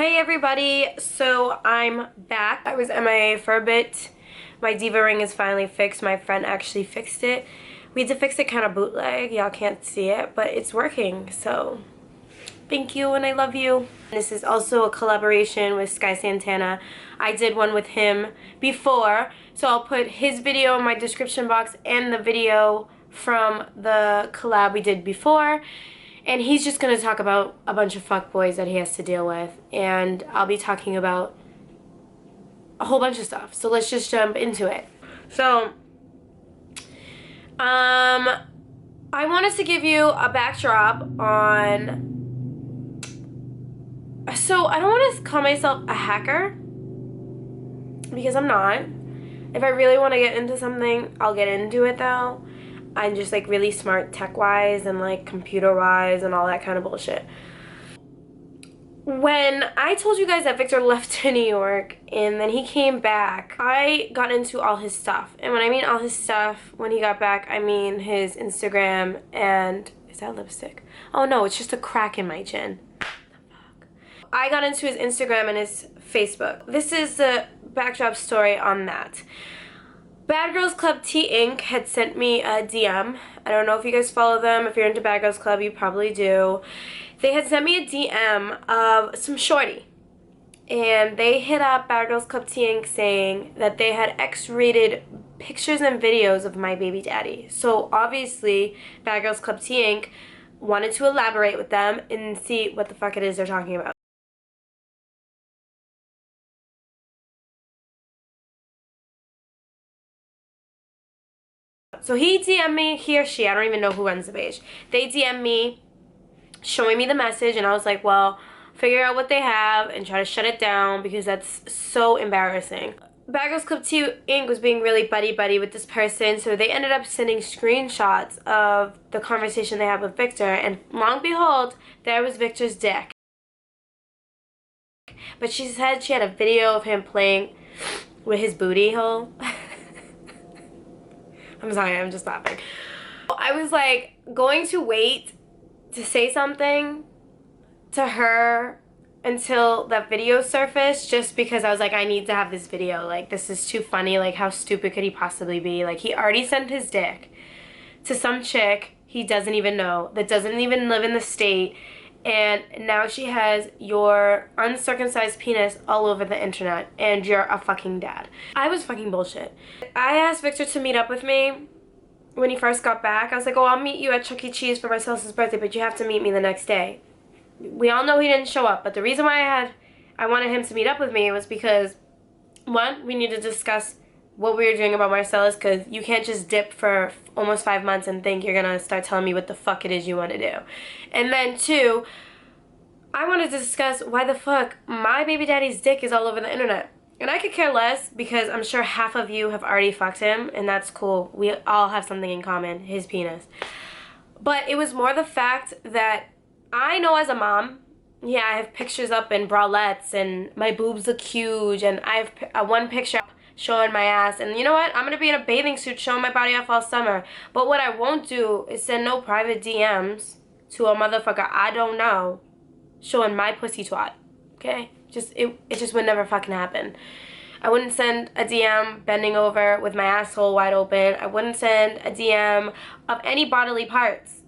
Hey everybody, so I'm back. I was MIA for a bit. My diva ring is finally fixed. My friend actually fixed it. We had to fix it kind of bootleg. Y'all can't see it, but it's working. So thank you and I love you. This is also a collaboration with Sky Santana. I did one with him before, so I'll put his video in my description box and the video from the collab we did before. And he's just going to talk about a bunch of fuckboys that he has to deal with. And I'll be talking about a whole bunch of stuff. So let's just jump into it. So, I wanted to give you a backdrop on... So, I don't want to call myself a hacker. Because I'm not. If I really want to get into something, I'll get into it though. I'm just like really smart tech-wise and like computer-wise and all that kind of bullshit. When I told you guys that Victor left to New York and then he came back, I got into all his stuff. And when I mean all his stuff, when he got back, I mean his Instagram and... Is that lipstick? Oh no, it's just a crack in my chin. I got into his Instagram and his Facebook. This is the backdrop story on that. Bad Girls Club T Inc. had sent me a DM. I don't know if you guys follow them. If you're into Bad Girls Club, you probably do. They had sent me a DM of some shorty. And they hit up Bad Girls Club T Inc. saying that they had X-rated pictures and videos of my baby daddy. So obviously, Bad Girls Club T Inc. wanted to elaborate with them and see what the fuck it is they're talking about. So he DM'd me, he or she, I don't even know who runs the page. They DM'd me, showing me the message, and I was like, well, figure out what they have and try to shut it down because that's so embarrassing. Bad Girls Club T Inc. was being really buddy-buddy with this person, so they ended up sending screenshots of the conversation they had with Victor, and long and behold, there was Victor's dick. But she said she had a video of him playing with his booty hole. I'm sorry, I'm just laughing. I was like going to wait to say something to her until that video surfaced, just because I was like, I need to have this video. Like, this is too funny. Like, how stupid could he possibly be? Like, he already sent his dick to some chick he doesn't even know, that doesn't even live in the state, and now she has your uncircumcised penis all over the internet, and you're a fucking dad. I was fucking bullshit. I asked Victor to meet up with me when he first got back. I was like, oh, I'll meet you at Chuck E. Cheese for Marcel's birthday, but you have to meet me the next day. We all know he didn't show up, but the reason why I wanted him to meet up with me was because, one, we need to discuss what we were doing about Marcellus, because you can't just dip for almost 5 months and think you're gonna start telling me what the fuck it is you want to do. And then two, I wanted to discuss why the fuck my baby daddy's dick is all over the internet. And I could care less, because I'm sure half of you have already fucked him, and that's cool. We all have something in common, his penis. But it was more the fact that I know as a mom, yeah, I have pictures up in bralettes, and my boobs look huge, and I have one picture showing my ass, and you know what, I'm gonna be in a bathing suit showing my body off all summer. But what I won't do is send no private DMs to a motherfucker I don't know showing my pussy twat. Okay, it just would never fucking happen. I wouldn't send a DM bending over with my asshole wide open. I wouldn't send a DM of any bodily parts.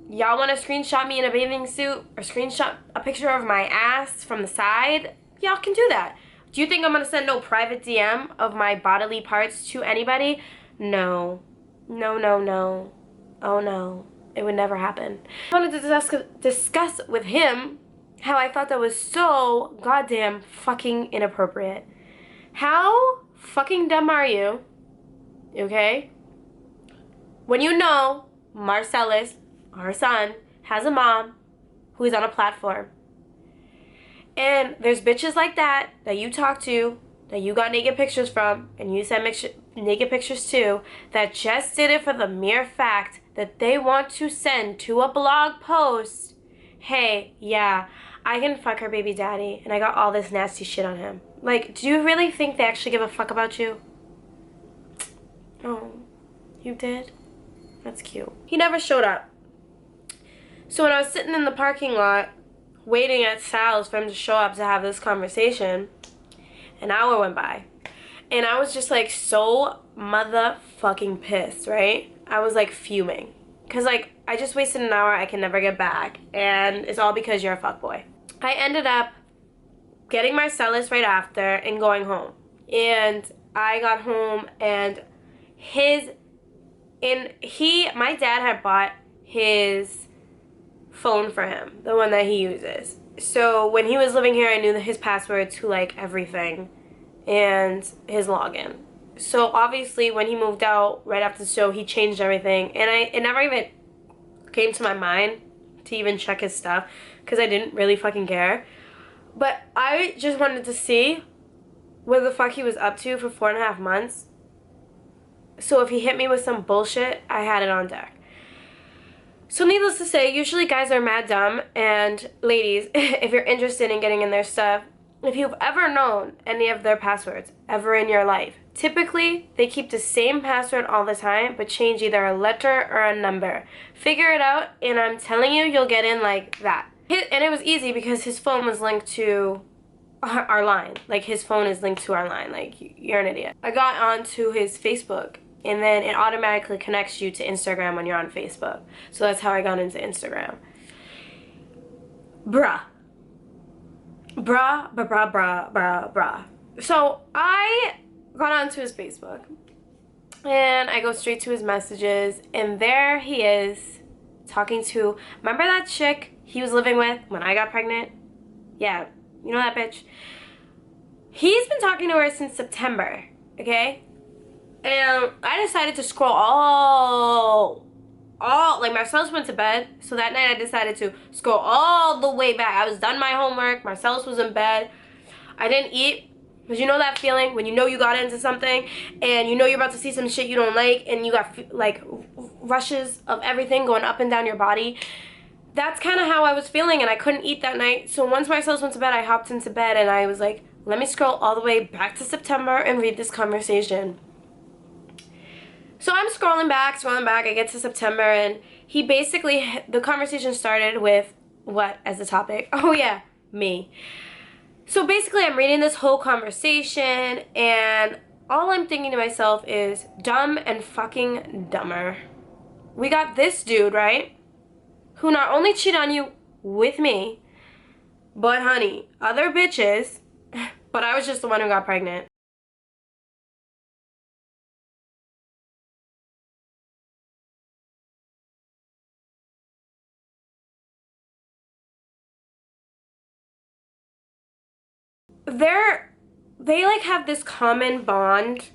Y'all want to screenshot me in a bathing suit or screenshot a picture of my ass from the side? Y'all can do that. Do you think I'm going to send no private DM of my bodily parts to anybody? No. No, no, no. Oh, no. It would never happen. I wanted to discuss with him how I thought that was so goddamn fucking inappropriate. How fucking dumb are you? Okay? When you know Marcellus, her son, has a mom who is on a platform. And there's bitches like that you talk to, that you got naked pictures from, and you send naked pictures to, that just did it for the mere fact that they want to send to a blog post, hey, yeah, I can fuck her baby daddy, and I got all this nasty shit on him. Like, do you really think they actually give a fuck about you? Oh, you did? That's cute. He never showed up. So when I was sitting in the parking lot waiting at Sal's for him to show up to have this conversation. An hour went by. And I was just like so motherfucking pissed, right? I was like fuming. Because like, I just wasted an hour I can never get back. And it's all because you're a fuckboy. I ended up getting Marcellus right after and going home. And I got home and my dad had bought his phone for him, the one that he uses. So when he was living here, I knew his password to like everything and his login. So obviously when he moved out right after the show, he changed everything, and it never even came to my mind to even check his stuff because I didn't really fucking care. But I just wanted to see what the fuck he was up to for 4.5 months. So if he hit me with some bullshit, I had it on deck. So needless to say, usually guys are mad dumb, and ladies, if you're interested in getting in their stuff, if you've ever known any of their passwords ever in your life, typically they keep the same password all the time but change either a letter or a number. Figure it out, and I'm telling you, you'll get in like that. And it was easy because his phone was linked to our line. Like, his phone is linked to our line. Like, you're an idiot. I got onto his Facebook, and then it automatically connects you to Instagram when you're on Facebook. So that's how I got into Instagram. Bruh. So I got onto his Facebook, and I go straight to his messages, and there he is talking to, remember that chick he was living with when I got pregnant? Yeah, you know that bitch? He's been talking to her since September, okay? And I decided to scroll like, Marcellus went to bed, so that night I decided to scroll all the way back. I was done my homework, Marcellus was in bed, I didn't eat, because you know that feeling when you know you got into something, and you know you're about to see some shit you don't like, and you got, like, rushes of everything going up and down your body. That's kind of how I was feeling, and I couldn't eat that night. So once Marcellus went to bed, I hopped into bed, and I was like, let me scroll all the way back to September and read this conversation. So I'm scrolling back, I get to September, and he basically, the conversation started with what as the topic? Oh yeah, me. So basically I'm reading this whole conversation, and all I'm thinking to myself is, dumb and fucking dumber. We got this dude, right, who not only cheated on you with me, but honey, other bitches, but I was just the one who got pregnant. They like have this common bond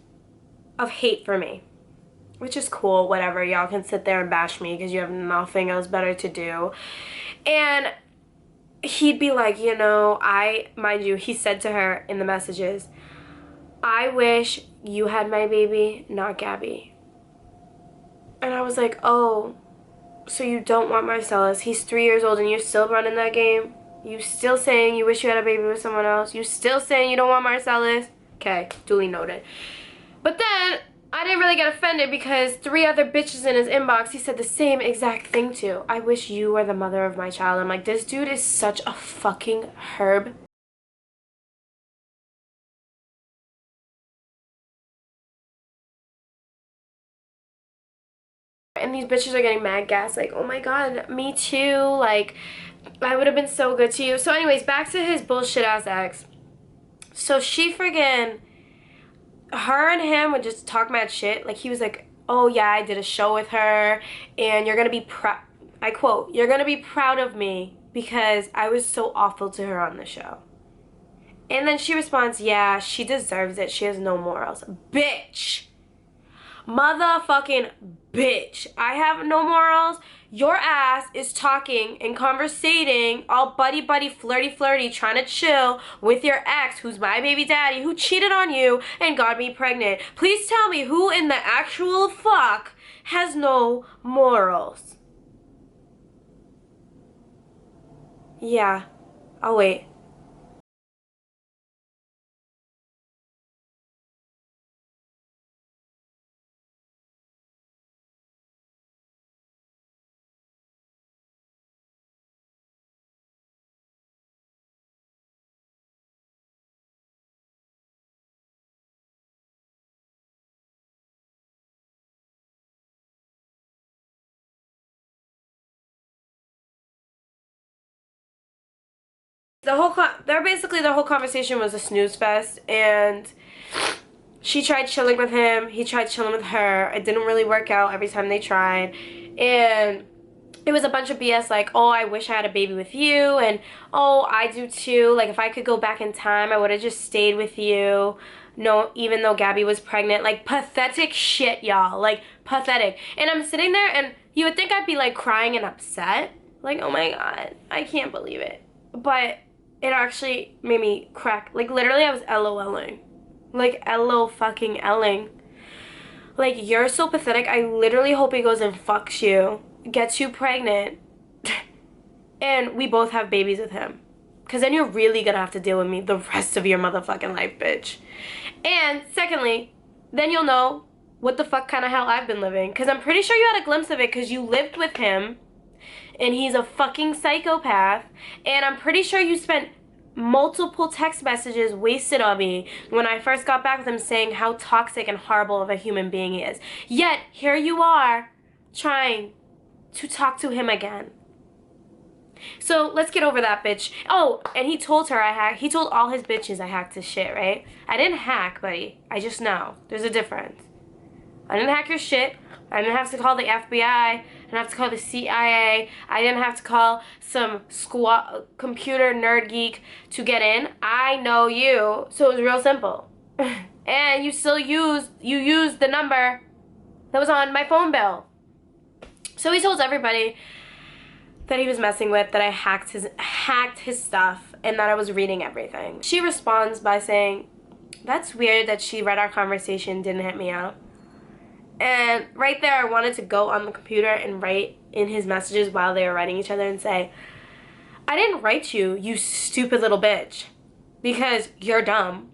of hate for me, which is cool, whatever. Y'all can sit there and bash me because you have nothing else better to do. And he'd be like, you know, mind you, he said to her in the messages, I wish you had my baby, not Gabby. And I was like, oh, so you don't want Marcellus? He's 3 years old and you're still running that game? You still saying you wish you had a baby with someone else? You still saying you don't want Marcellus? Okay, duly noted. But then I didn't really get offended because 3 other bitches in his inbox he said the same exact thing to. I wish you were the mother of my child. I'm like, this dude is such a fucking herb. And these bitches are getting mad gas, like, oh my god, me too, like, I would have been so good to you. So anyways, back to his bullshit ass ex. So she friggin', her and him would just talk mad shit. Like, he was like, oh yeah, I did a show with her, and you're gonna be proud, I quote, you're gonna be proud of me because I was so awful to her on the show. And then she responds, yeah, she deserves it, she has no morals. Bitch! Motherfucking bitch. I have no morals. Your ass is talking and conversating all buddy flirty trying to chill with your ex who's my baby daddy who cheated on you and got me pregnant. Please tell me who in the actual fuck has no morals. Yeah, I'll wait. their whole conversation was a snooze fest, and she tried chilling with him, he tried chilling with her. It didn't really work out every time they tried, and it was a bunch of BS, like, oh, I wish I had a baby with you, and oh, I do too, like, if I could go back in time, I would have just stayed with you, no, even though Gabby was pregnant. Like, pathetic shit, y'all, like, pathetic. And I'm sitting there, and you would think I'd be, like, crying and upset, like, oh my god, I can't believe it, but it actually made me crack. Like, literally, I was LOLing. Like, LO-fucking-Ling. Like, you're so pathetic. I literally hope he goes and fucks you, gets you pregnant, and we both have babies with him. Because then you're really gonna have to deal with me the rest of your motherfucking life, bitch. And secondly, then you'll know what the fuck kind of hell I've been living. Because I'm pretty sure you had a glimpse of it because you lived with him, and he's a fucking psychopath, and I'm pretty sure you spent multiple text messages wasted on me when I first got back with him saying how toxic and horrible of a human being he is. Yet, here you are, trying to talk to him again. So, let's get over that, bitch. Oh, and he told her he told all his bitches I hacked his shit, right? I didn't hack, buddy. I just know. There's a difference. I didn't hack your shit. I didn't have to call the FBI. I didn't have to call the CIA. I didn't have to call some computer nerd geek to get in. I know you, so it was real simple. And you still used the number that was on my phone bill. So he told everybody that he was messing with, that I hacked his stuff, and that I was reading everything. She responds by saying, that's weird that she read our conversation, didn't hit me out. And right there, I wanted to go on the computer and write in his messages while they were writing each other and say, I didn't write you, you stupid little bitch, because you're dumb.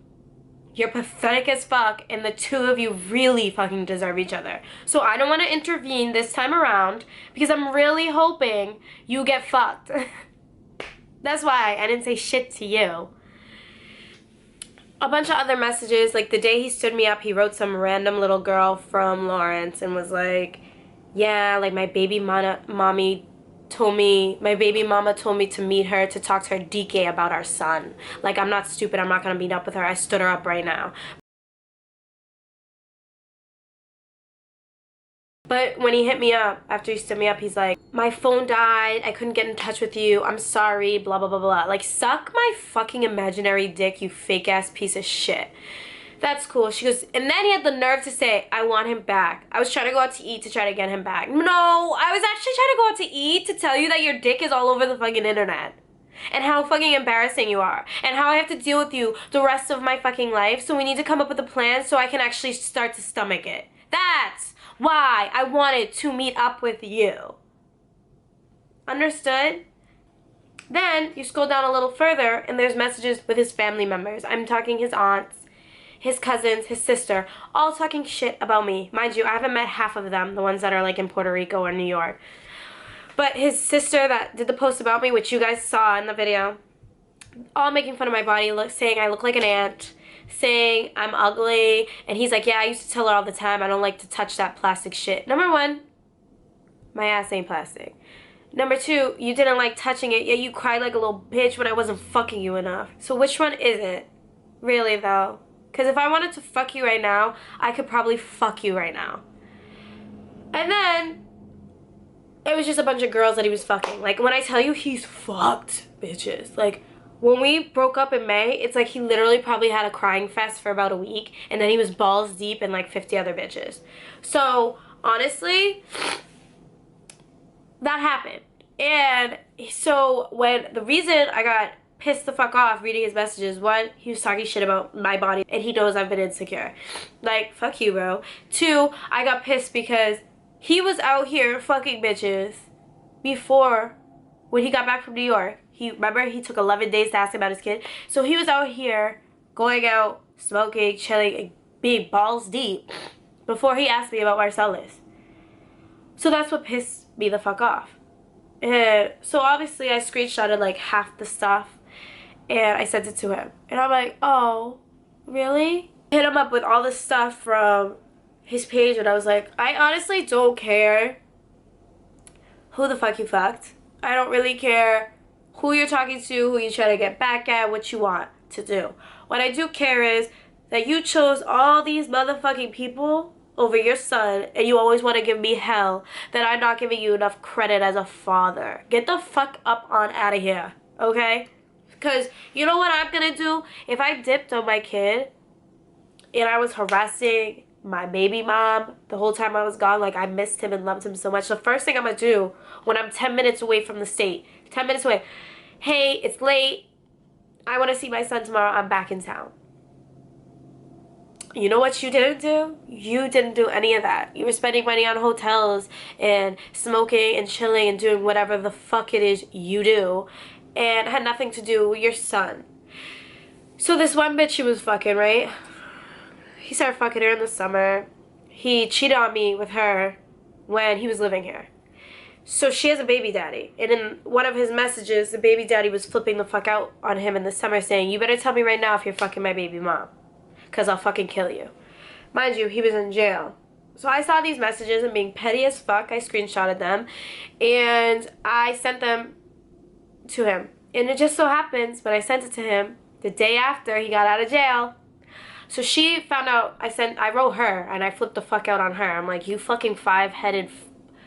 You're pathetic as fuck, and the two of you really fucking deserve each other. So I don't want to intervene this time around because I'm really hoping you get fucked. That's why I didn't say shit to you. A bunch of other messages, like the day he stood me up, he wrote some random little girl from Lawrence and was like, yeah, like my baby mama told me to meet her to talk to her DK about our son. Like, I'm not stupid, I'm not gonna meet up with her, I stood her up right now. But when he hit me up, after he stood me up, he's like, my phone died, I couldn't get in touch with you, I'm sorry, blah, blah, blah, blah. Like, suck my fucking imaginary dick, you fake-ass piece of shit. That's cool. She goes, and then he had the nerve to say, I want him back. I was trying to go out to eat to try to get him back. No, I was actually trying to go out to eat to tell you that your dick is all over the fucking internet. And how fucking embarrassing you are. And how I have to deal with you the rest of my fucking life. So we need to come up with a plan so I can actually start to stomach it. That's why I wanted to meet up with you. Understood? Then you scroll down a little further and there's messages with his family members. I'm talking his aunts, his cousins, his sister, all talking shit about me. Mind you, I haven't met half of them, the ones that are like in Puerto Rico or New York. But his sister that did the post about me, which you guys saw in the video, all making fun of my body, saying I look like an ant, saying I'm ugly, and he's like, yeah, I used to tell her all the time, I don't like to touch that plastic shit. Number one, my ass ain't plastic. Number two, you didn't like touching it, yet you cried like a little bitch when I wasn't fucking you enough. So which one is it? Really though? Because if I wanted to fuck you right now, I could probably fuck you right now. And then, it was just a bunch of girls that he was fucking. Like, when I tell you he's fucked bitches. Like, when we broke up in May, it's like he literally probably had a crying fest for about a week. And then he was balls deep in like 50 other bitches. So, honestly, that happened. And so, the reason I got pissed the fuck off reading his messages, one, he was talking shit about my body and he knows I've been insecure. Like, fuck you, bro. Two, I got pissed because he was out here fucking bitches before, when he got back from New York. Remember, he took 11 days to ask about his kid. So he was out here going out, smoking, chilling, and being balls deep before he asked me about Marcellus. So that's what pissed me the fuck off. And so obviously I screenshotted like half the stuff and I sent it to him. And I'm like, oh, really? I hit him up with all this stuff from his page and I was like, I honestly don't care who the fuck you fucked. I don't really care who you're talking to, who you're trying to get back at, what you want to do. What I do care is that you chose all these motherfucking people over your son, and you always want to give me hell that I'm not giving you enough credit as a father. Get the fuck up on out of here, okay? Because you know what I'm gonna do? If I dipped on my kid and I was harassing my baby mom the whole time I was gone, like I missed him and loved him so much, the first thing I'm gonna do when I'm 10 minutes away from the state, 10 minutes away, hey, it's late, I want to see my son tomorrow, I'm back in town. You know what you didn't do? You didn't do any of that. You were spending money on hotels and smoking and chilling and doing whatever the fuck it is you do, and had nothing to do with your son. So this one bitch she was fucking, right? He started fucking her in the summer. He cheated on me with her when he was living here. So she has a baby daddy. And in one of his messages, the baby daddy was flipping the fuck out on him in the summer saying, you better tell me right now if you're fucking my baby mom, because I'll fucking kill you. Mind you, he was in jail. So I saw these messages and being petty as fuck, I screenshotted them. And I sent them to him. And it just so happens, when I sent it to him, the day after he got out of jail, so she found out, I wrote her, and I flipped the fuck out on her. I'm like, you fucking five-headed,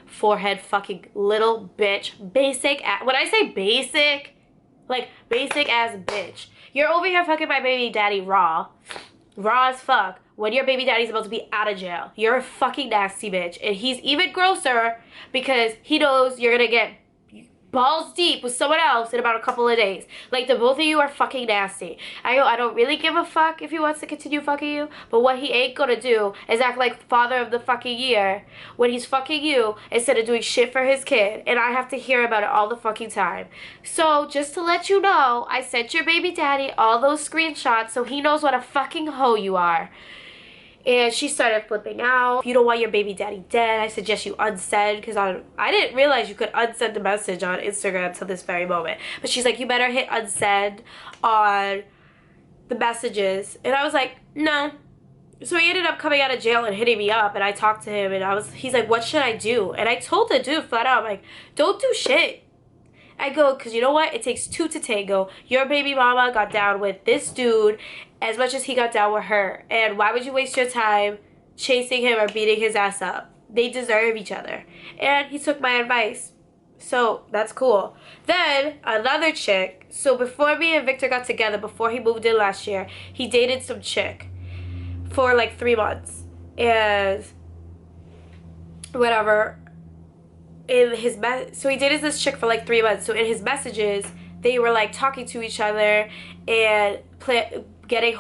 forehead fucking little bitch. Basic, when I say basic, like basic ass bitch. You're over here fucking my baby daddy raw as fuck, when your baby daddy's about to be out of jail. You're a fucking nasty bitch. And he's even grosser because he knows you're gonna get balls deep with someone else in about a couple of days. Like, the both of you are fucking nasty. I don't really give a fuck if he wants to continue fucking you, but what he ain't gonna do is act like father of the fucking year when he's fucking you instead of doing shit for his kid, and I have to hear about it all the fucking time. So, just to let you know, I sent your baby daddy all those screenshots so he knows what a fucking hoe you are. And she started flipping out. If you don't want your baby daddy dead, I suggest you unsend, because I didn't realize you could unsend the message on Instagram till this very moment. But she's like, you better hit unsend on the messages. And I was like, no. So he ended up coming out of jail and hitting me up, and I talked to him, and he's like, what should I do? And I told the dude flat out, I'm like, don't do shit. I go, because you know what? It takes two to tango. Your baby mama got down with this dude as much as he got down with her. And why would you waste your time chasing him or beating his ass up? They deserve each other. And he took my advice. So, that's cool. Then, another chick. So, before me and Victor got together, before he moved in last year, he dated some chick for like 3 months. And whatever. So he dated this chick for like 3 months. So in his messages, they were like talking to each other and planning on getting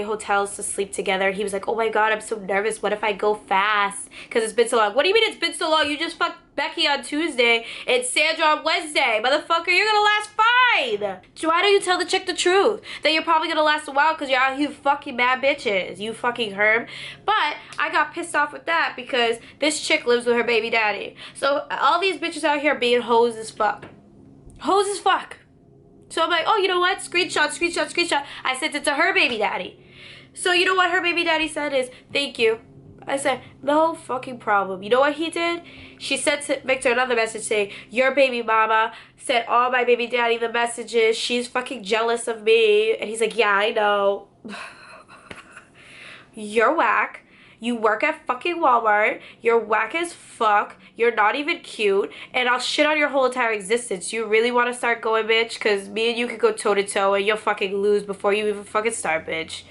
hotels to sleep together. And he was like, oh my god, I'm so nervous. What if I go fast? Because it's been so long. What do you mean it's been so long? You just fucked Becky on Tuesday and Sandra on Wednesday. Motherfucker, you're gonna last fine. So why don't you tell the chick the truth? That you're probably gonna last a while because you're out here fucking mad bitches. You fucking herb. But I got pissed off with that because this chick lives with her baby daddy. So all these bitches out here being hoes as fuck. Hoes as fuck. So I'm like, oh, you know what? Screenshot. I sent it to her baby daddy. So you know what her baby daddy said is, thank you. I said, no fucking problem. You know what he did? She sent Victor another message saying, your baby mama sent all my baby daddy the messages. She's fucking jealous of me. And he's like, yeah, I know. You're whack. You work at fucking Walmart. You're whack as fuck. You're not even cute. And I'll shit on your whole entire existence. You really want to start going, bitch? Because me and you could go toe-to-toe and you'll fucking lose before you even fucking start, bitch.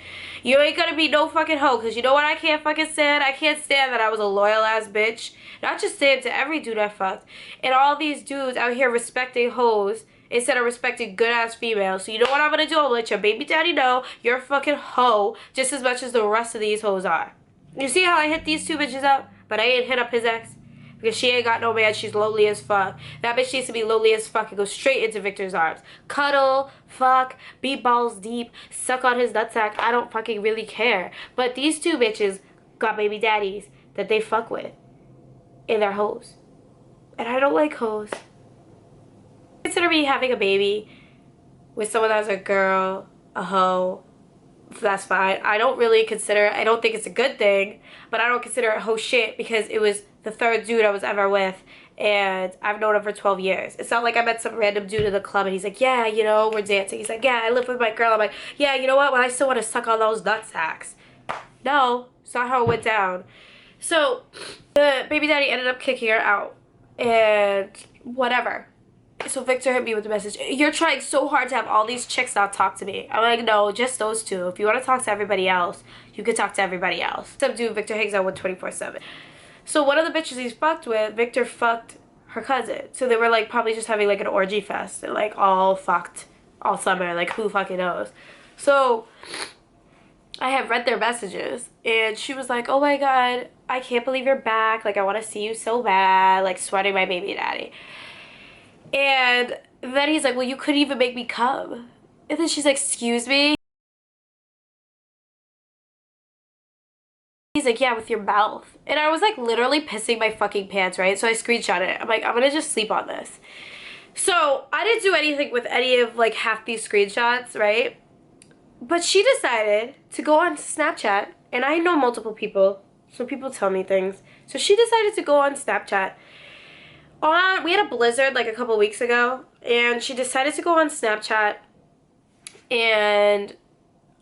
You ain't gonna be no fucking hoe. Because you know what I can't fucking stand? I can't stand that I was a loyal-ass bitch. Not just saying to every dude I fucked. And all these dudes out here respecting hoes instead of respecting good-ass females. So you know what I'm gonna do? I'm gonna let your baby daddy know you're a fucking hoe just as much as the rest of these hoes are. You see how I hit these two bitches up? But I ain't hit up his ex. Because she ain't got no man. She's lonely as fuck. That bitch needs to be lonely as fuck and go straight into Victor's arms. Cuddle, fuck, be balls deep, suck on his nutsack. I don't fucking really care. But these two bitches got baby daddies that they fuck with. And they're hoes. And I don't like hoes. Consider me having a baby with someone that's a girl, a hoe. That's fine. I don't think it's a good thing, but I don't consider it hoe shit because it was the third dude I was ever with, and I've known him for 12 years. It's not like I met some random dude in the club and he's like, yeah, you know, we're dancing. He's like, yeah, I live with my girl. I'm like, yeah, you know what? Well, I still want to suck on those nut sacks. No, it's not how it went down. So the baby daddy ended up kicking her out and whatever. So Victor hit me with the message, you're trying so hard to have all these chicks not talk to me. I'm like, no, just those two. If you want to talk to everybody else, you could talk to everybody else. Some dude Victor hangs out with 24/7. So one of the bitches he's fucked with, Victor fucked her cousin. So they were like probably just having like an orgy fest and like all fucked all summer. Like who fucking knows. So I have read their messages and she was like, oh my god, I can't believe you're back. Like I want to see you so bad. Like sweating my baby daddy. And then he's like, well, you couldn't even make me come. And then she's like, excuse me? He's like, yeah, with your mouth. And I was like literally pissing my fucking pants, right? So I screenshot it. I'm like, I'm gonna just sleep on this. So I didn't do anything with any of like half these screenshots, right? But she decided to go on Snapchat. And I know multiple people, so people tell me things. So she decided to go on Snapchat. We had a blizzard like a couple weeks ago, and she decided to go on Snapchat, and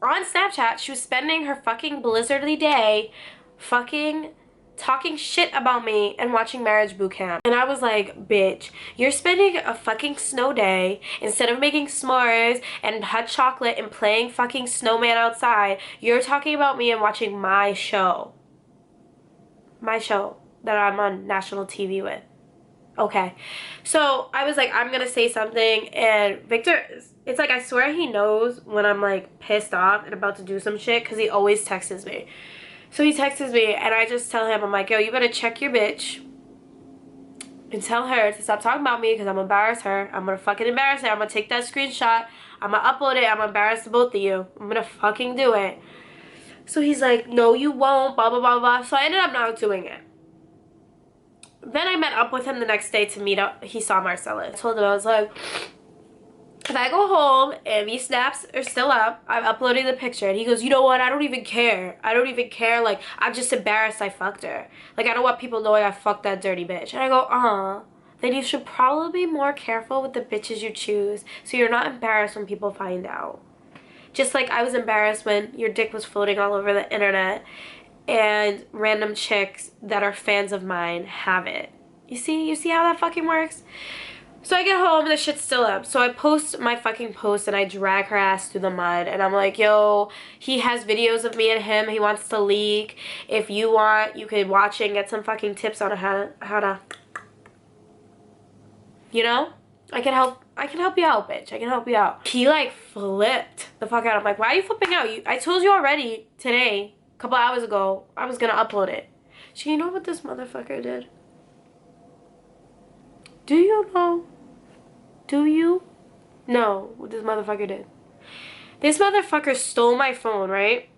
on Snapchat she was spending her fucking blizzardy day fucking talking shit about me and watching Marriage Boot Camp. And I was like, bitch, you're spending a fucking snow day instead of making s'mores and hot chocolate and playing fucking snowman outside, you're talking about me and watching my show that I'm on national TV with. Okay, so I was like, I'm gonna say something, and Victor, it's like I swear he knows when I'm like pissed off and about to do some shit because he always texts me. So he texts me and I just tell him, I'm like, yo, you better check your bitch and tell her to stop talking about me because I'm gonna embarrass her. I'm gonna fucking embarrass her. I'm gonna take that screenshot, I'm gonna upload it, I'm gonna embarrass the both of you. I'm gonna fucking do it. So he's like, no you won't, blah blah blah blah. So I ended up not doing it. Then I met up with him the next day to meet up. He saw Marcella. I told him, I was like, if I go home and these snaps are still up, I'm uploading the picture. And he goes, you know what? I don't even care. I don't even care. Like, I'm just embarrassed I fucked her. Like, I don't want people knowing I fucked that dirty bitch. And I go, then you should probably be more careful with the bitches you choose so you're not embarrassed when people find out. Just like I was embarrassed when your dick was floating all over the internet and random chicks that are fans of mine have it. You see how that fucking works? So I get home and the shit's still up. So I post my fucking post and I drag her ass through the mud. And I'm like, yo, he has videos of me and him. He wants to leak. If you want, you can watch it and get some fucking tips on how to, you know? I can help you out, bitch. I can help you out. He like flipped the fuck out. I'm like, why are you flipping out? I told you already today, a couple hours ago, I was gonna upload it. So you know what this motherfucker did? Do you know? Do you know what this motherfucker did? This motherfucker stole my phone, right?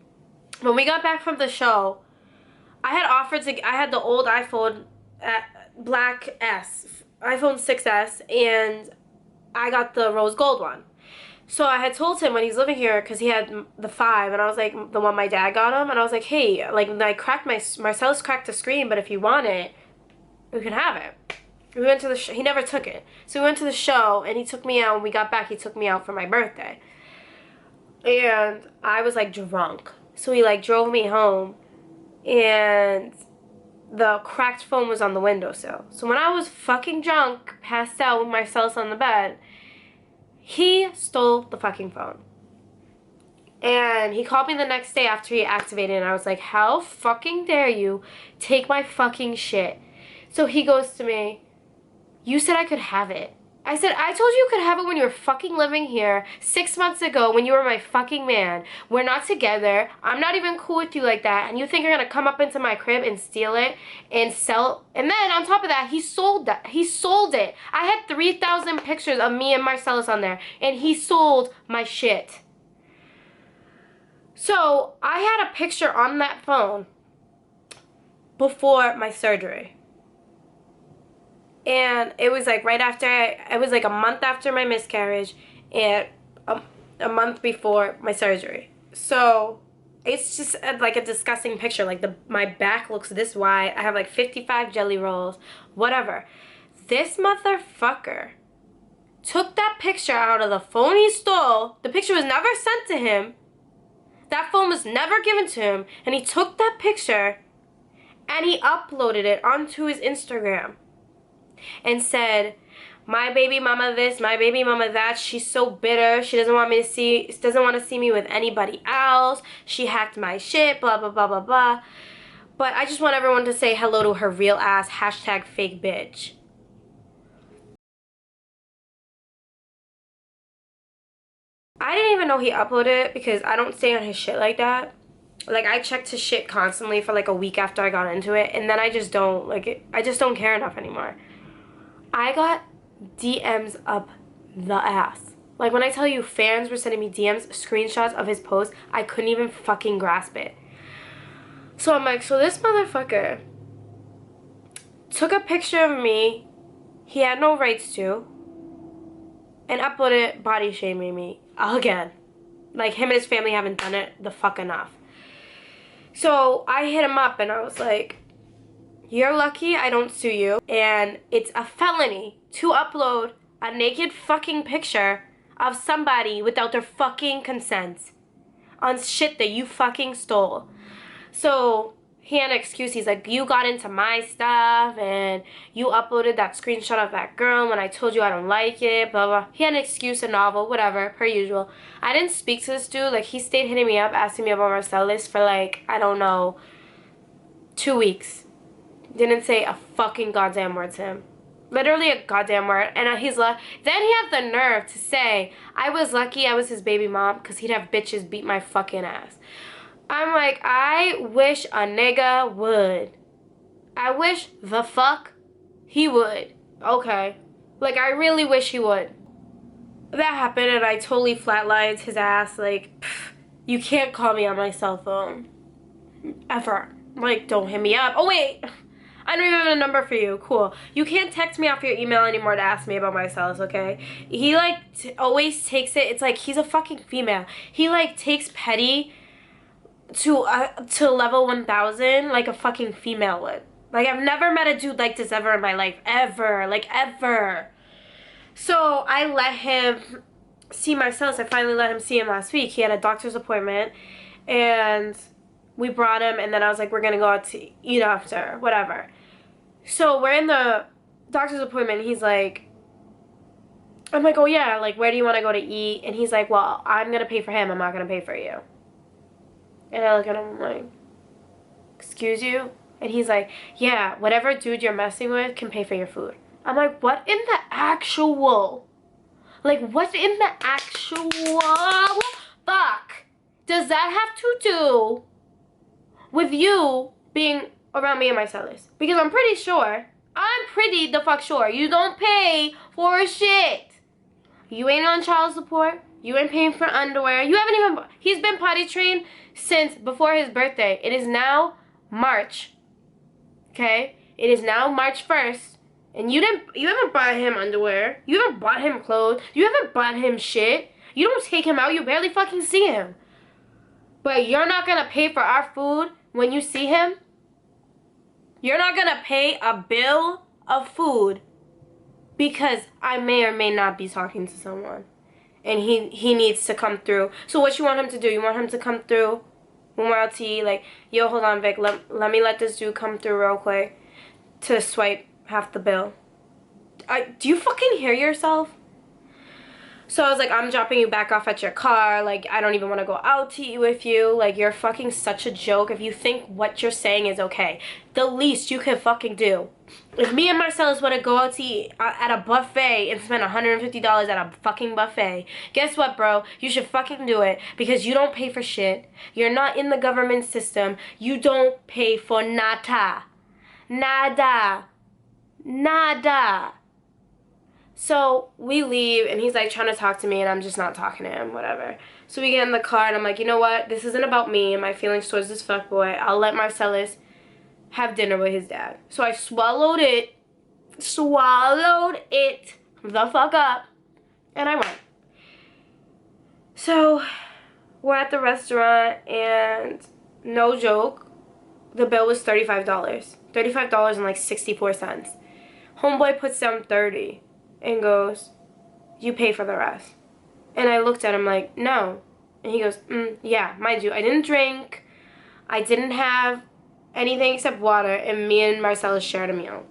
When we got back from the show, I had the old iPhone, black S, iPhone 6S, and I got the rose gold one. So I had told him when he's living here, because he had the 5, and I was like, the one my dad got him, and I was like, hey, like, Marcellus cracked the screen, but if you want it, we can have it. We went to the show. He never took it. So we went to the show, and he took me out. When we got back, he took me out for my birthday. And I was, like, drunk. So he, like, drove me home, and the cracked phone was on the windowsill. So when I was fucking drunk, passed out with Marcellus on the bed, he stole the fucking phone. And he called me the next day after he activated it, and I was like, how fucking dare you take my fucking shit? So he goes to me, you said I could have it. I said, I told you you could have it when you were fucking living here 6 months ago when you were my fucking man. We're not together. I'm not even cool with you like that. And you think you're gonna come up into my crib and steal it and sell? And then on top of that, he sold that. He sold it. I had 3,000 pictures of me and Marcellus on there, and he sold my shit. So I had a picture on that phone before my surgery. And it was like right after, it was like a month after my miscarriage and a month before my surgery. So it's just like a disgusting picture. Like my back looks this wide. I have like 55 jelly rolls, whatever. This motherfucker took that picture out of the phone he stole. The picture was never sent to him. That phone was never given to him. And he took that picture and he uploaded it onto his Instagram and said, my baby mama this, my baby mama that. She's so bitter. She doesn't want to see me with anybody else. She hacked my shit, blah, blah, blah, blah, blah. But I just want everyone to say hello to her real ass, hashtag fake bitch. I didn't even know he uploaded it because I don't stay on his shit like that. Like, I checked his shit constantly for like a week after I got into it, and then I just don't, like, I just don't care enough anymore. I got DMs up the ass. Like, when I tell you fans were sending me DMs, screenshots of his post, I couldn't even fucking grasp it. So I'm like, so this motherfucker took a picture of me he had no rights to and uploaded it body shaming me again. Like, him and his family haven't done it the fuck enough. So I hit him up and I was like, you're lucky I don't sue you, and it's a felony to upload a naked fucking picture of somebody without their fucking consent on shit that you fucking stole. So he had an excuse. He's like, you got into my stuff and you uploaded that screenshot of that girl when I told you I don't like it, blah, blah. He had an excuse, a novel, whatever, per usual. I didn't speak to this dude. Like, he stayed hitting me up, asking me about Marcellus for like, I don't know, 2 weeks. Didn't say a fucking goddamn word to him. Literally a goddamn word. And then he had the nerve to say, I was lucky I was his baby mom because he'd have bitches beat my fucking ass. I'm like, I wish a nigga would. I wish the fuck he would. Okay. Like, I really wish he would. That happened and I totally flatlined his ass. Like, pff, you can't call me on my cell phone. Ever. Like, don't hit me up. Oh, wait. I don't even have a number for you. Cool. You can't text me off your email anymore to ask me about myself, okay? He, like, always takes it. It's like he's a fucking female. He, like, takes petty to level 1000 like a fucking female would. Like, I've never met a dude like this ever in my life. Ever. Like, ever. So, I let him see Marcellus. I finally let him see him last week. He had a doctor's appointment, and we brought him, and then I was like, we're gonna go out to eat after, whatever. So we're in the doctor's appointment, and he's like, I'm like, oh yeah, like, where do you want to go to eat? And he's like, well, I'm gonna pay for him, I'm not gonna pay for you. And I look at him, I'm like, excuse you? And he's like, yeah, whatever dude you're messing with can pay for your food. I'm like, what in the actual, like, what in the actual fuck does that have to do with you being around me and Marcellus? Because I'm pretty the fuck sure you don't pay for shit. You ain't on child support. You ain't paying for underwear. You haven't even, he's been potty trained since before his birthday. It is now March. Okay? It is now March 1st. And you haven't bought him underwear. You haven't bought him clothes. You haven't bought him shit. You don't take him out. You barely fucking see him. But you're not gonna pay for our food when you see him? You're not gonna pay a bill of food because I may or may not be talking to someone. And he needs to come through. So what you want him to do? You want him to come through when we're out to eat? Like, yo, hold on, Vic. Let me let this dude come through real quick to swipe half the bill. Do you fucking hear yourself? So I was like, I'm dropping you back off at your car. Like, I don't even want to go out to eat with you. Like, you're fucking such a joke if you think what you're saying is okay. The least you can fucking do. If me and Marcellus want to go out to eat at a buffet and spend $150 at a fucking buffet, guess what, bro? You should fucking do it because you don't pay for shit. You're not in the government system. You don't pay for nada. Nada. Nada. So we leave, and he's like trying to talk to me, and I'm just not talking to him, whatever. So we get in the car, and I'm like, you know what? This isn't about me and my feelings towards this fuckboy. I'll let Marcellus have dinner with his dad. So I swallowed it the fuck up, and I went. So we're at the restaurant, and no joke, the bill was $35. $35 and like 64 cents. Homeboy puts down 30 and goes, you pay for the rest. And I looked at him like, no. And he goes, yeah, mind you, I didn't drink. I didn't have anything except water, and me and Marcellus shared a meal.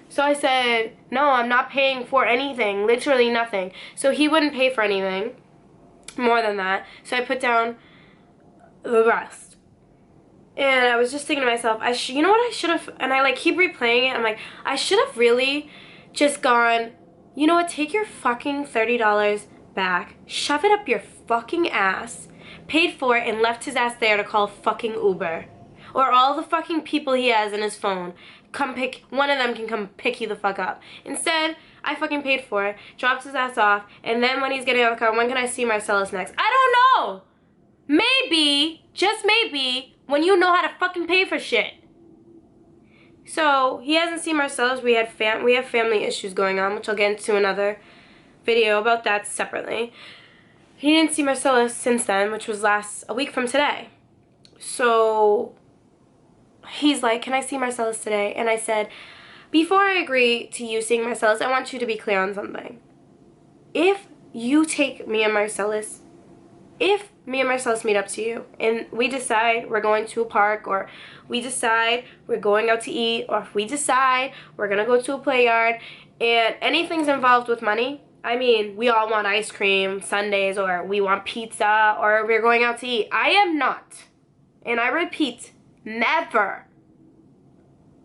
So I said, no, I'm not paying for anything, literally nothing. So he wouldn't pay for anything more than that. So I put down the rest. And I was just thinking to myself, you know what I should have, and I like keep replaying it. I'm like, I should have really just gone, you know what, take your fucking $30 back, shove it up your fucking ass, paid for it, and left his ass there to call fucking Uber. Or all the fucking people he has in his phone, one of them can come pick you the fuck up. Instead, I fucking paid for it, dropped his ass off, and then when he's getting out of the car, when can I see Marcellus next? I don't know! Maybe, just maybe, when you know how to fucking pay for shit. So, he hasn't seen Marcellus. We have family issues going on, which I'll get into another video about that separately. He didn't see Marcellus since then, which was a week from today. So he's like, can I see Marcellus today? And I said, before I agree to you seeing Marcellus, I want you to be clear on something. If you take me and Marcellus, if me and Marcellus meet up to you and we decide we're going to a park, or we decide we're going out to eat, or if we decide we're going to go to a play yard, and anything's involved with money, I mean, we all want ice cream Sundays, or we want pizza, or we're going out to eat. I am not, and I repeat, never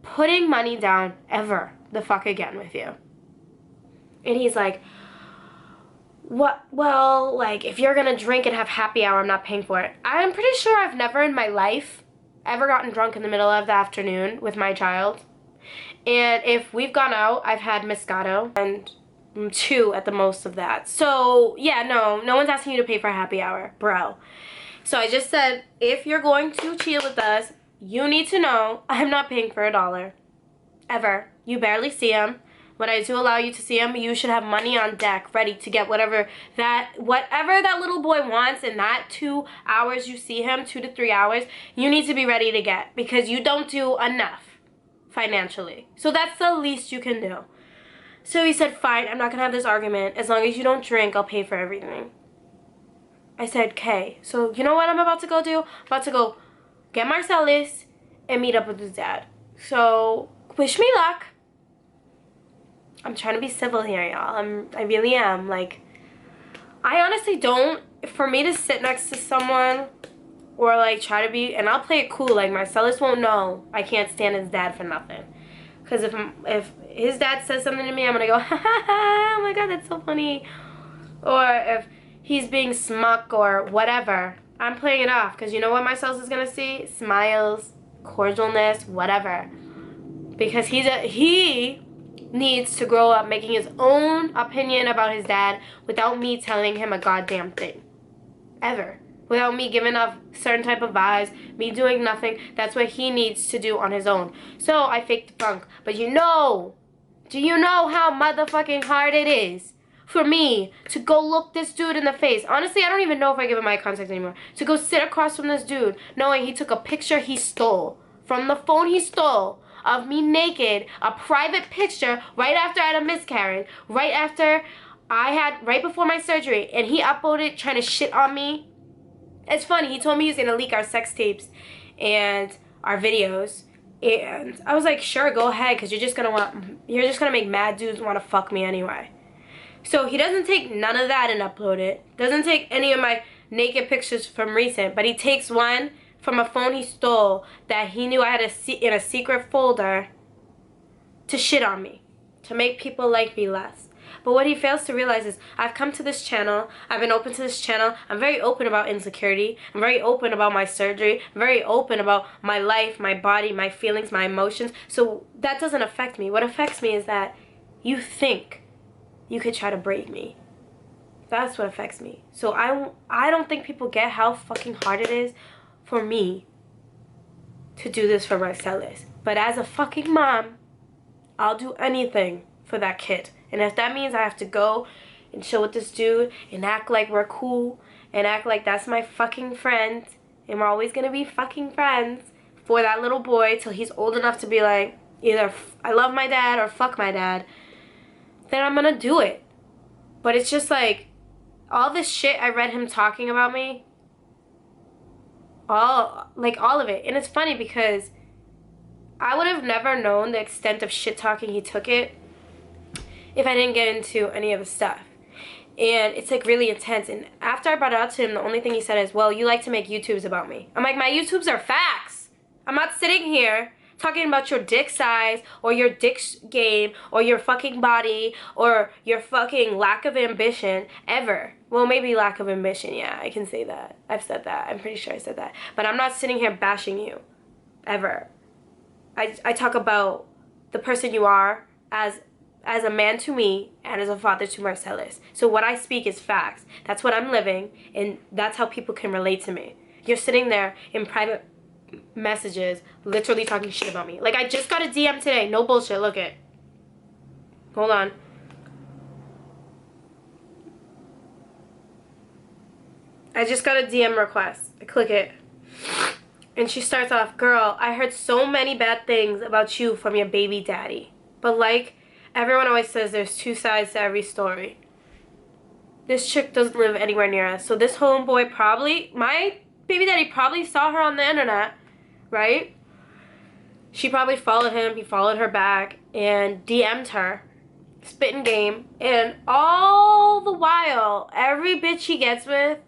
putting money down ever the fuck again with you. And he's like, what? Well, like, if you're gonna drink and have happy hour, I'm not paying for it. I'm pretty sure I've never in my life ever gotten drunk in the middle of the afternoon with my child. And if we've gone out, I've had Moscato and 2 at the most of that. So, yeah, no one's asking you to pay for a happy hour, bro. So I just said, if you're going to chill with us, you need to know I'm not paying for $1. Ever. You barely see him. When I do allow you to see him, you should have money on deck, ready to get whatever that little boy wants in that 2 hours you see him, 2 to 3 hours, you need to be ready to get, because you don't do enough financially. So that's the least you can do. So he said, fine, I'm not going to have this argument. As long as you don't drink, I'll pay for everything. I said, okay. So you know what I'm about to go do? I'm about to go get Marcellus and meet up with his dad. So wish me luck. I'm trying to be civil here, y'all. I really am. Like, I honestly don't, for me to sit next to someone or like try to be, and I'll play it cool, like Marcellus won't know I can't stand his dad for nothing. Because if his dad says something to me, I'm going to go, ha ha ha, oh my god, that's so funny. Or if he's being smuck or whatever, I'm playing it off. Because you know what Marcellus is going to see? Smiles, cordialness, whatever. Because he needs to grow up making his own opinion about his dad without me telling him a goddamn thing. Ever. Without me giving off certain type of vibes, me doing nothing. That's what he needs to do on his own. So I faked the funk. But do you know how motherfucking hard it is for me to go look this dude in the face? Honestly, I don't even know if I give him eye contact anymore. To go sit across from this dude, knowing he took a picture he stole from the phone he stole of me naked, a private picture right after I had a miscarriage, right before my surgery, and he uploaded trying to shit on me. It's funny, he told me he was gonna leak our sex tapes and our videos, and I was like, sure, go ahead, because you're just gonna make mad dudes want to fuck me anyway. So he doesn't take none of that and upload it, doesn't take any of my naked pictures from recent, but he takes one from a phone he stole that he knew I had in a secret folder to shit on me, to make people like me less. But what he fails to realize is I've come to this channel, I've been open to this channel, I'm very open about insecurity, I'm very open about my surgery, I'm very open about my life, my body, my feelings, my emotions. So that doesn't affect me. What affects me is that you think you could try to break me. That's what affects me. So I don't think people get how fucking hard it is for me to do this for Marcellus. But as a fucking mom, I'll do anything for that kid. And if that means I have to go and chill with this dude and act like we're cool and act like that's my fucking friend and we're always gonna be fucking friends for that little boy till he's old enough to be like, either I love my dad or fuck my dad, then I'm gonna do it. But it's just like, all this shit I read him talking about me, all of it. And it's funny because I would have never known the extent of shit talking he took it if I didn't get into any of the stuff. And it's like really intense. And after I brought it out to him, the only thing he said is, well, you like to make YouTubes about me. I'm like, my YouTubes are facts. I'm not sitting here talking about your dick size or your dick game or your fucking body or your fucking lack of ambition ever. Well, maybe lack of ambition. Yeah, I can say that. I've said that. I'm pretty sure I said that. But I'm not sitting here bashing you ever. I talk about the person you are as a man to me and as a father to Marcellus. So what I speak is facts. That's what I'm living, and that's how people can relate to me. You're sitting there in private messages literally talking shit about me. Like, I just got a DM today. No bullshit. Look it. Hold on. I just got a DM request. I click it. And she starts off, girl, I heard so many bad things about you from your baby daddy. But like everyone always says, there's two sides to every story. This chick doesn't live anywhere near us. So this homeboy probably, my baby daddy probably saw her on the internet, right? She probably followed him. He followed her back and DM'd her. Spitting game. And all the while, every bitch he gets with,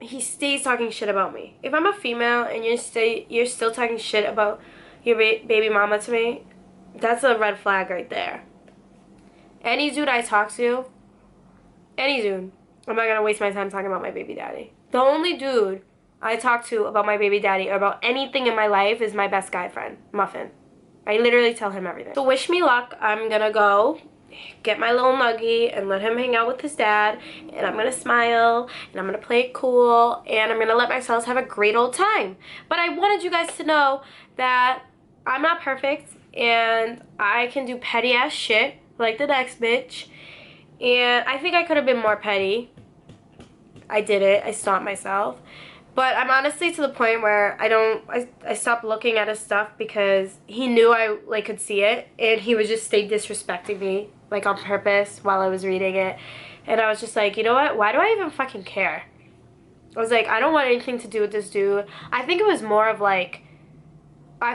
he stays talking shit about me. If I'm a female and you're still talking shit about your baby mama to me, that's a red flag right there. Any dude I talk to, any dude, I'm not gonna waste my time talking about my baby daddy. The only dude I talk to about my baby daddy or about anything in my life is my best guy friend, Muffin. I literally tell him everything. So wish me luck. I'm gonna go get my little nuggie and let him hang out with his dad, and I'm gonna smile and I'm gonna play it cool and I'm gonna let myself have a great old time. But I wanted you guys to know that I'm not perfect and I can do petty ass shit like the next bitch, and I think I could have been more petty. I did it. I stopped myself. But I'm honestly to the point where I stopped looking at his stuff because he knew I could see it, and he would just stay disrespecting me on purpose while I was reading it. And I was just like, you know what? Why do I even fucking care? I was like, I don't want anything to do with this dude. I think it was more of I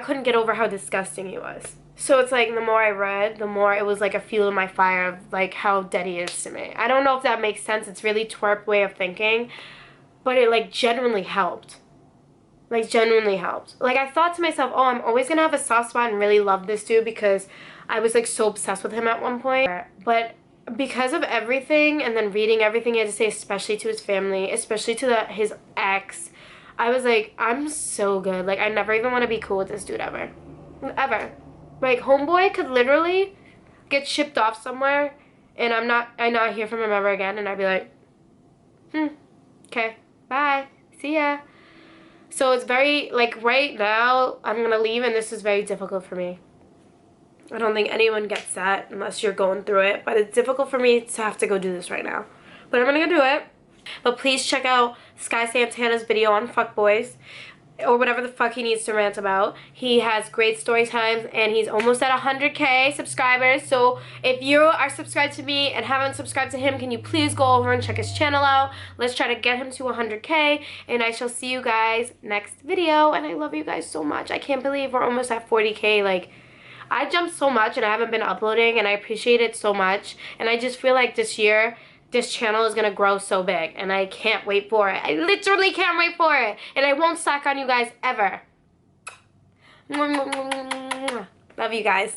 couldn't get over how disgusting he was. So it's the more I read, the more it was a fuel in my fire of how dead he is to me. I don't know if that makes sense. It's really twerp way of thinking. But it genuinely helped. Genuinely helped. I thought to myself, oh, I'm always gonna have a soft spot and really love this dude because I was so obsessed with him at one point. But because of everything and then reading everything he had to say, especially to his family, especially to his ex, I was I'm so good. I never even want to be cool with this dude ever. Ever. Homeboy could literally get shipped off somewhere and I not hear from him ever again, and I'd be like, okay. Bye. See ya. So it's very, right now, I'm going to leave, and this is very difficult for me. I don't think anyone gets that unless you're going through it. But it's difficult for me to have to go do this right now. But I'm going to go do it. But please check out Sky Santana's video on fuckboys, or whatever the fuck he needs to rant about. He has great story times, and he's almost at 100K subscribers. So if you are subscribed to me and haven't subscribed to him, can you please go over and check his channel out? Let's try to get him to 100K, and I shall see you guys next video. And I love you guys so much. I can't believe we're almost at 40K. I jumped so much, and I haven't been uploading, and I appreciate it so much. And I just feel like this year, this channel is going to grow so big, and I can't wait for it. I literally can't wait for it, and I won't slack on you guys ever. Love you guys.